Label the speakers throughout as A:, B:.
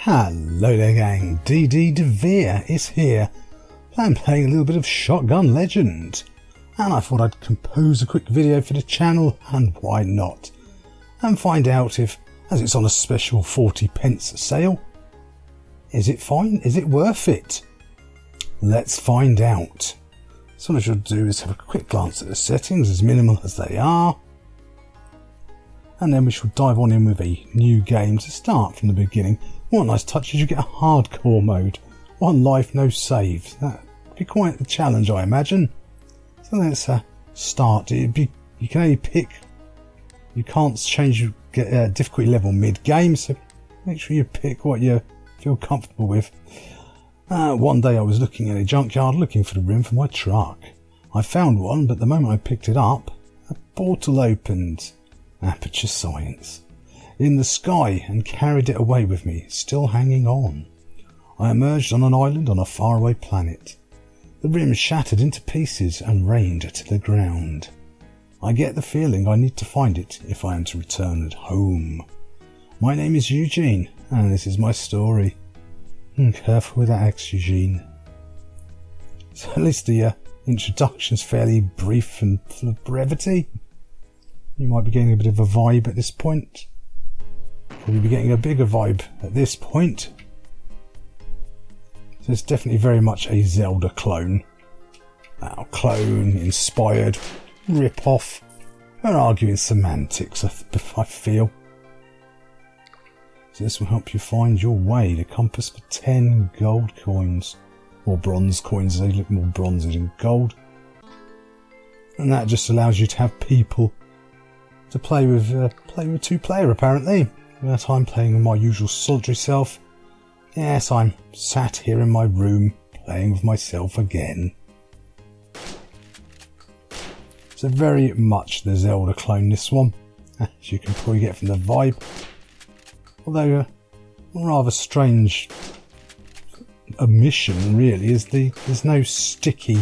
A: Hello there gang, DD DeVere is here. I'm playing a little bit of Shotgun Legend, and I thought I'd compose a quick video for the channel, and why not, and find out if, as it's on a special 40p sale, is it fine? Is it worth it? Let's find out. So what I should do is have a quick glance at the settings, as minimal as they are, and then we shall dive on in with a new game to start from the beginning. What a nice touch is you get a hardcore mode. One life, no saves. That'd be quite a challenge, I imagine. So let's start. You can only pick, you can't change your difficulty level mid-game, so make sure you pick what you feel comfortable with. One day I was looking at a junkyard looking for the rim for my truck. I found one, but the moment I picked it up, a portal opened. Aperture science. In the sky, and carried it away with me, still hanging on. I emerged on an island on a faraway planet. The rim shattered into pieces and rained to the ground. I get the feeling I need to find it if I am to return at home. My name is Eugene, and this is my story. Careful with that X, Eugene. So at least the introduction's fairly brief and full of brevity. You might be getting a bit of a vibe at this point. Probably be getting a bigger vibe at this point. So it's definitely very much a Zelda clone. Clone, inspired, rip-off. We're arguing semantics, I feel. So this will help you find your way. The compass for 10 gold coins. Or bronze coins, they look more bronzy than gold. And that just allows you to have people to play with 2-player apparently. That I'm playing with my usual solitary self. Yes, I'm sat here in my room playing with myself again. So very much the Zelda clone, this one, as you can probably get from the vibe. Although a rather strange omission really is there's no sticky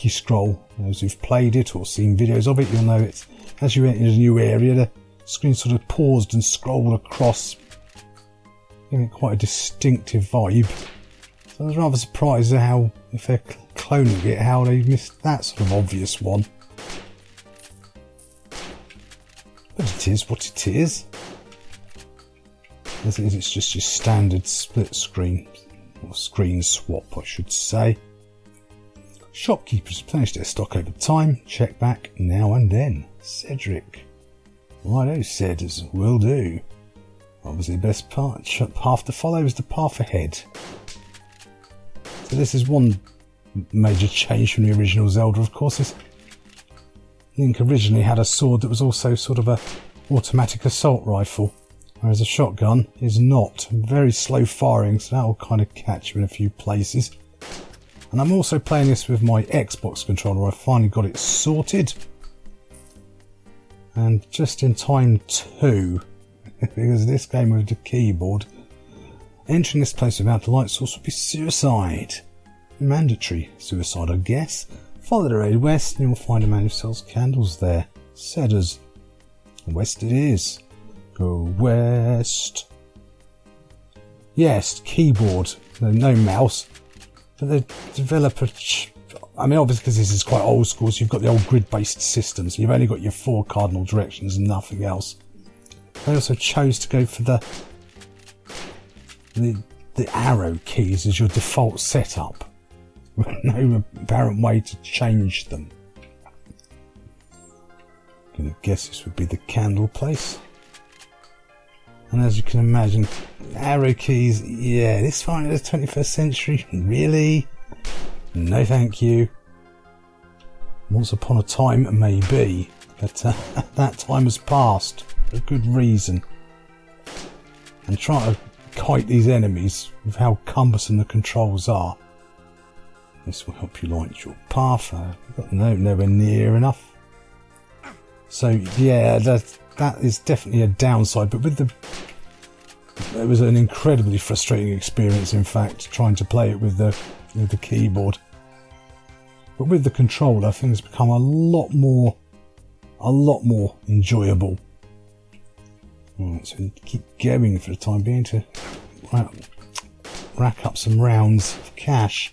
A: scroll. Those who've played it or seen videos of it, you'll know it's as you enter a new area, the screen sort of paused and scrolled across, giving it quite a distinctive vibe. So I was rather surprised at how, if they're cloning it, how they missed that sort of obvious one. But it is what it is. As it is, it's just your standard split screen, or screen swap I should say. Shopkeepers replenish their stock over time, check back now and then. Cedric. Righto, Cedars, will do. Obviously the best path to follow is the path ahead. So this is one major change from the original Zelda, of course. Link originally had a sword that was also sort of a automatic assault rifle, whereas a shotgun is not. Very slow firing, so that will kind of catch you in a few places. And I'm also playing this with my Xbox controller. I finally got it sorted. And just in time too, because this game with the keyboard, entering this place without the light source would be suicide. Mandatory suicide, I guess. Follow the road west and you'll find a man who sells candles there. Cedars. West it is. Go west. Yes, keyboard. No mouse. But the developer, I mean, obviously because this is quite old school, so you've got the old grid-based systems. You've only got your 4 cardinal directions and nothing else. They also chose to go for the arrow keys as your default setup. No apparent way to change them. I'm gonna guess this would be the candle place. And as you can imagine, arrow keys, yeah, this far into the 21st century, really? No thank you. Once upon a time, maybe, but that time has passed for a good reason. And try to kite these enemies with how cumbersome the controls are. This will help you light your path. We've got nowhere near enough. So yeah, that is definitely a downside, but it was an incredibly frustrating experience, in fact, trying to play it with the keyboard. But with the controller, things become a lot more enjoyable. Right, so we keep going for the time being to rack up some rounds of cash.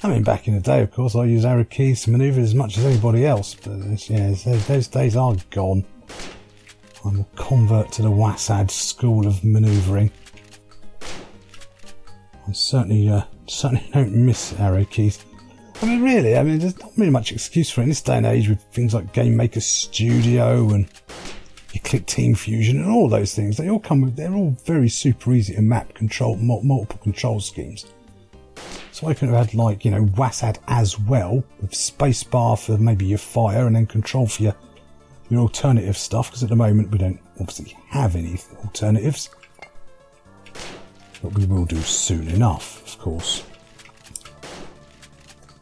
A: I mean, back in the day, of course, I used arrow keys to manoeuvre as much as anybody else, but yeah, those days are gone. I'm a convert to the Wasad school of manoeuvring. I certainly don't miss arrow keys. I mean, really, there's not really much excuse for it in this day and age with things like Game Maker Studio and you click Team Fusion and all those things. They all come with, they're all very super easy to map control, multiple control schemes. So I could have had, like, Wasad as well, with spacebar for maybe your fire and then control for your alternative stuff, because at the moment we don't obviously have any alternatives. But we will do soon enough, of course.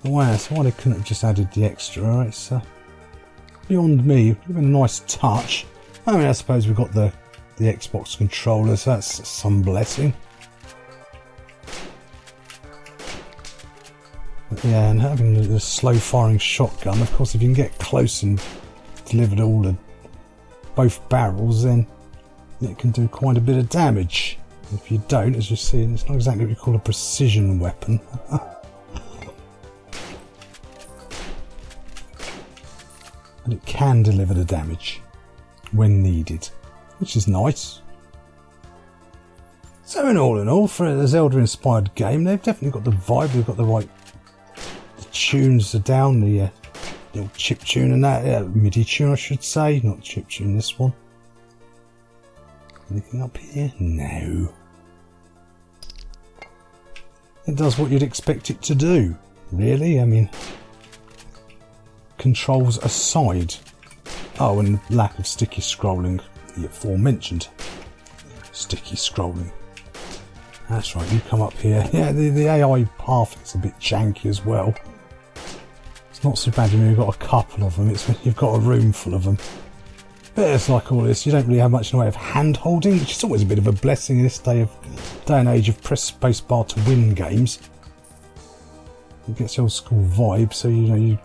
A: Wow, so why they couldn't have just added the extra, it's beyond me. It would have been a nice touch. I suppose we've got the Xbox controller, so that's some blessing. But yeah, and having the slow firing shotgun, of course, if you can get close and deliver both barrels, then it can do quite a bit of damage. If you don't, as you see, it's not exactly what you call a precision weapon. But it can deliver the damage when needed, which is nice. So in all, for a Zelda-inspired game, they've definitely got the vibe. They've got the tunes are down, the little chip tune and that, MIDI tune I should say, not chip tune this one. Anything up here? No. It does what you'd expect it to do, really. Controls aside. Oh, and lack of sticky scrolling, the aforementioned sticky scrolling. That's right, you come up here. Yeah, the AI path is a bit janky as well. It's not so bad when you've got a couple of them, it's when you've got a room full of them. But it's like all this, you don't really have much in the way of hand holding, which is always a bit of a blessing in this day and age of press spacebar to win games. It gets the old school vibe, so you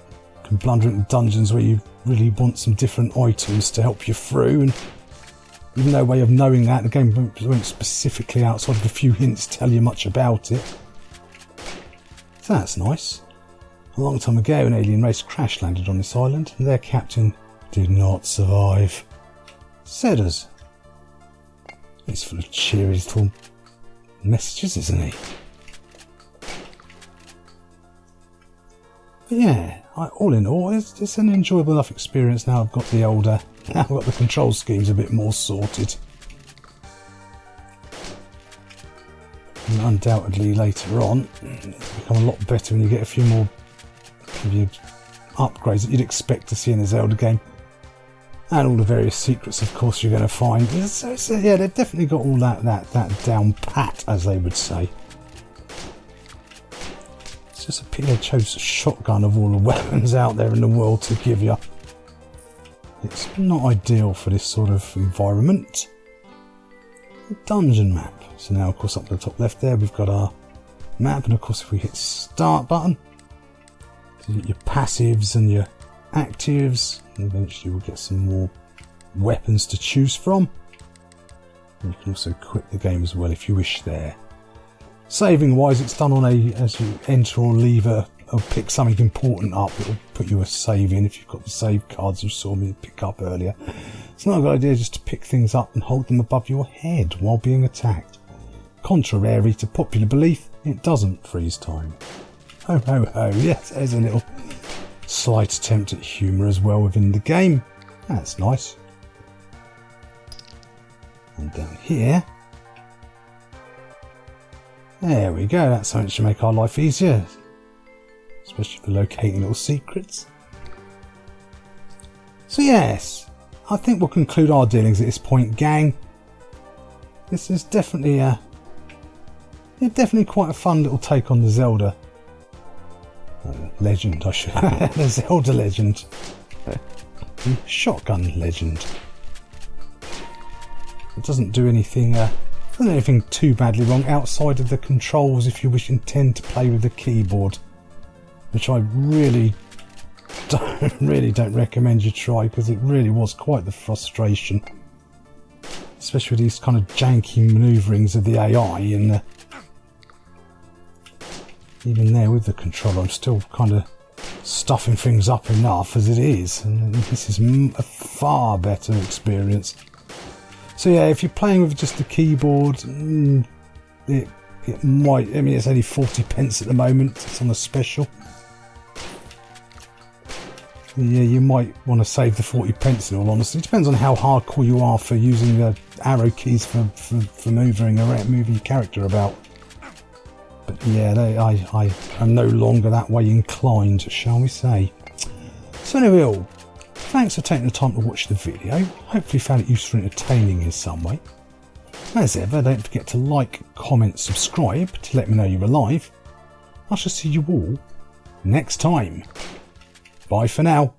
A: can blunder into dungeons where you really want some different items to help you through, and even no way of knowing that, the game won't specifically, outside of a few hints, tell you much about it. So that's nice. A long time ago, an alien race crash landed on this island, and their captain did not survive. Said us. He's full of cheery little messages, isn't he? But yeah, all in all, it's an enjoyable enough experience now I've got the control schemes a bit more sorted. And undoubtedly later on, it'll become a lot better when you get a few more upgrades that you'd expect to see in a Zelda game. And all the various secrets, of course, you're going to find. So yeah, they've definitely got all that down pat, as they would say. It's just a pity they chose a shotgun of all the weapons out there in the world to give you. It's not ideal for this sort of environment. The dungeon map. So now, of course, up to the top left there, we've got our map. And of course, if we hit start button, so you get your passives and your actives. And eventually we'll get some more weapons to choose from. And you can also quit the game as well if you wish there. Saving wise, it's done on as you enter or leave or pick something important up, it'll put you a save in if you've got the save cards you saw me pick up earlier. It's not a good idea just to pick things up and hold them above your head while being attacked. Contrary to popular belief, it doesn't freeze time. Ho ho ho, yes, there's a little slight attempt at humour as well within the game. That's nice. And down here, there we go, that's something to make our life easier, especially for locating little secrets. So yes, I think we'll conclude our dealings at this point, gang. This is definitely definitely quite a fun little take on the Zelda legend, I should the Zelda legend. The shotgun legend. It doesn't do anything too badly wrong outside of the controls if you intend to play with the keyboard, which I really really don't recommend you try, because it really was quite the frustration. Especially with these kind of janky manoeuvrings of the AI, and even there with the controller I'm still kind of stuffing things up enough as it is, and this is a far better experience. So yeah, if you're playing with just the keyboard, it might, I mean, it's only 40p at the moment, it's on a special. Yeah, you might want to save the 40p in all honesty. It depends on how hardcore you are for using the arrow keys for moving your character about. But yeah, I am no longer that way inclined, shall we say. So anyway, all, thanks for taking the time to watch the video. Hopefully you found it useful and entertaining in some way. As ever, don't forget to like, comment, subscribe to let me know you're alive. I shall see you all next time. Bye for now.